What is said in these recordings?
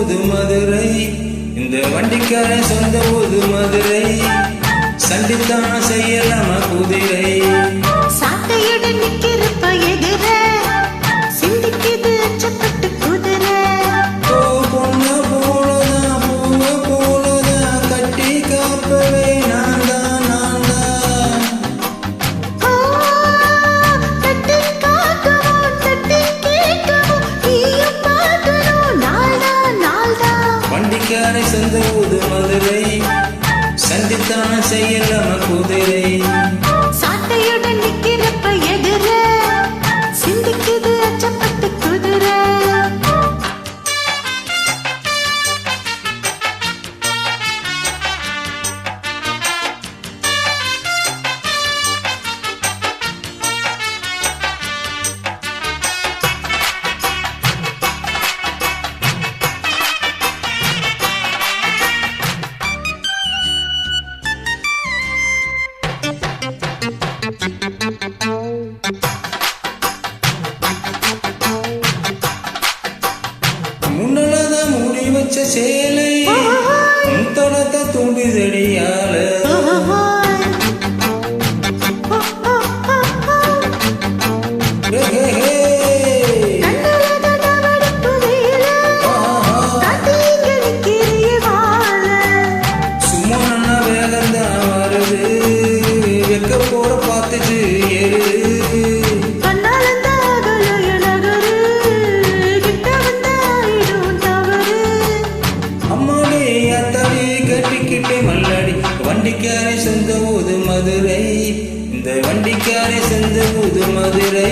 ஊது மதுரை, இந்த வண்டிக்கார சொந்த ஊது மதுரை, சண்டித்தான செய்யலாம குதிரை. சாட்டையுடன் நிக்கிறப்ப எதிர சிந்திக்குது அச்சப்பட்டு குதிரை. பொண்ண போலதான் பூவ போலதான் கட்டி காப்பவே நான் தான் நான் தான். தட்டி காக்கவும் தட்டி கேட்கவும் நீயும் பார்க்கணும் நாள்தான் நாள்தான். வண்டிக்காரை சொந்த ஊது மதுரை, சண்டித்தான செய்யலாம குதிரை. சாட்டையுடன் நிக்கிறப்ப எதிர சிந்திக்குது அச்சப்பட்டு குதிரை. முன்னலதான் மூடி வச்ச சேலை தொடக்க தூண்டிதடியால. சும்மா நன்னா வேகந்தான் வருது, வெக்க போற பார்த்துச்சு ஏறு. அம்மாடி அத்தாடி கட்டிக்கிட்டே மல்லாடி, வண்டிக்காரை சொந்த ஊது மதுரை, இந்த வண்டிக்காரை சொந்த ஊது மதுரை,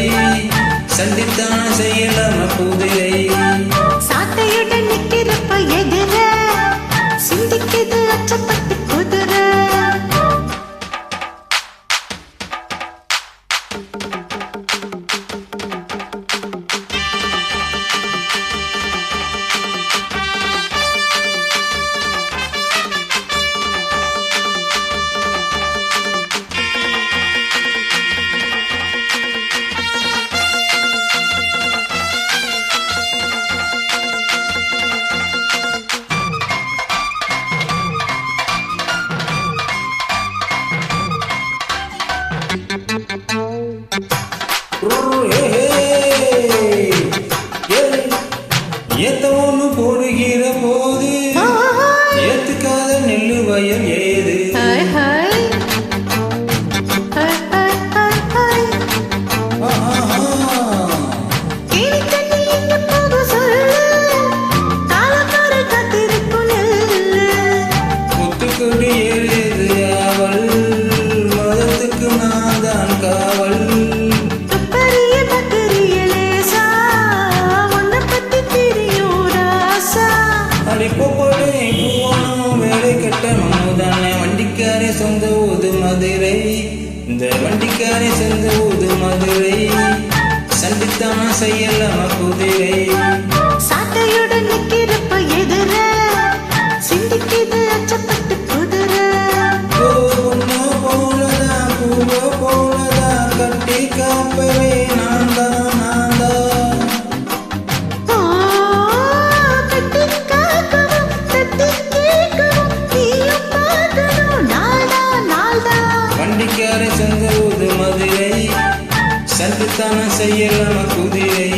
சண்டித்தான செய்யலாம குதிரை. சாட்டையுடன் நிக்கிறப்ப எதிர சிந்திக்குது அச்சப்பட்டு குதிரை. ஏத்த ஒண்ணு போடுகிற போது ஏத்துக்காத நெல்லு வயல் ஏது. முத்துக்குடி ஏறியது அவள், மதத்துக்கு நான் தான் காவல். வேலை கட்டணும் தானே வண்டிக்காரை சொந்த ஊது மதுரை, இந்த வண்டிக்காரை சொந்த ஊது மதுரை, சண்டித்தான செய்யலாம குதிரை. சாட்டையுடன் நிக்கிறப்ப எதிர சிந்திக்குது அச்சப்பட்டு குதிரை. பொண்ண போலதான் பூவ போலதான் கட்டி காப்பவே நான் தான் நான் தான். வண்டிக்காரை சொந்த ஊது மதுரை, சண்டித்தான செய்யலாம குதிரை.